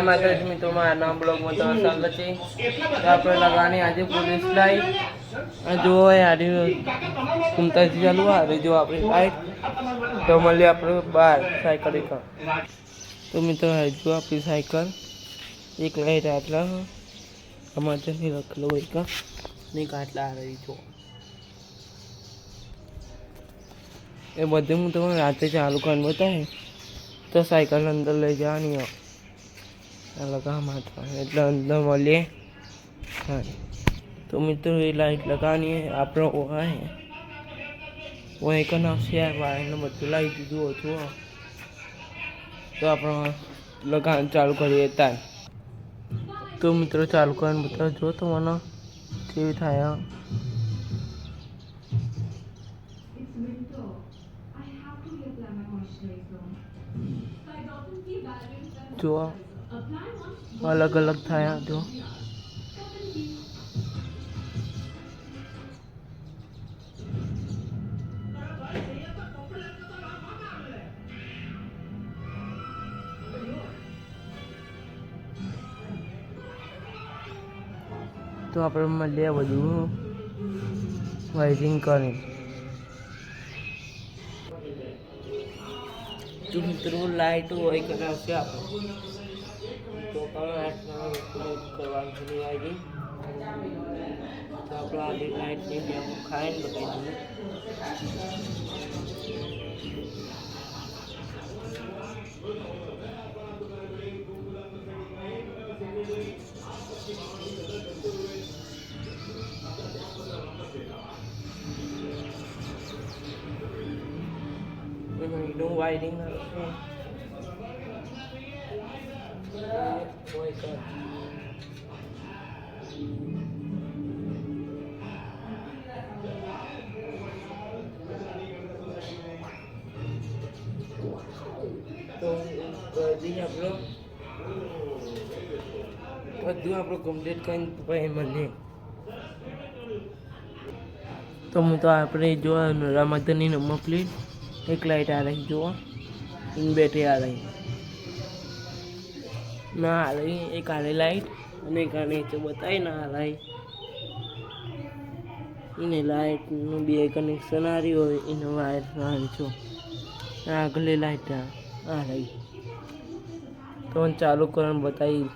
माता मित्रों में नाम ब्लॉग में तो स्वागत है। तो आप लगाने आज पुलिस लाइट जो है आज घूमता चालू आ रही जो अपनी लाइट तो मल्ले आप बाहर साइकिल का तो मित्रों है जो आपकी साइकिल एक लाइट आटला हमारे नहीं रख लो एक नहीं काटला आ रही जो ये बदे हूँ तो रात चालू कर बताए तो साइकिल अंदर ले जानी हो लगा माता એટલે અંદર મળીએ हाँ तो मित्रों ये लाइट लगानी है आप लोगों का है वही का नाम से वायर बदल लाइट दीधું હતું तो आप लगान चालू करिए तार तो मित्रों चालू करने बताओ जो तो मना केवी थाया जो अलग अलग थाया जो तो आप મળીએ બધું વાયરિંગ કરી जो मित्रों लाइट वही करना से आप तो करवानी वायरिंग तो आप लाइट नहीं भी आपको खाए बताइए no wiring तो બધું આપણું કમ્પ્લીટ કરીને પછી મળીએ तो હું તો આપણે જો રામાધની નંબર પ્લેટ एक लाइट आ रही जो इन बैटरी आ रही ना आ रही एक आ रही लाइट અને એક આને તો બતાય ના આ રહી એને લાઇટ નું બે કનેક્શન આ રહ્યું હોય એને વાયર આ છો આગળ લાઇટ આ રહી તો ચાલુ કરવાનું બતાવી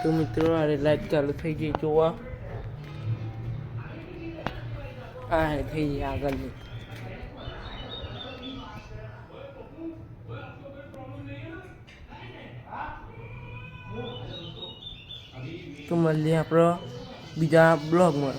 તો મિત્રો આ લાઇટ ચાલુ થઈ ગઈ જોવા આ થઈ ગઈ આગળની तो મળીએ આપણો બીજા બ્લોગમાં।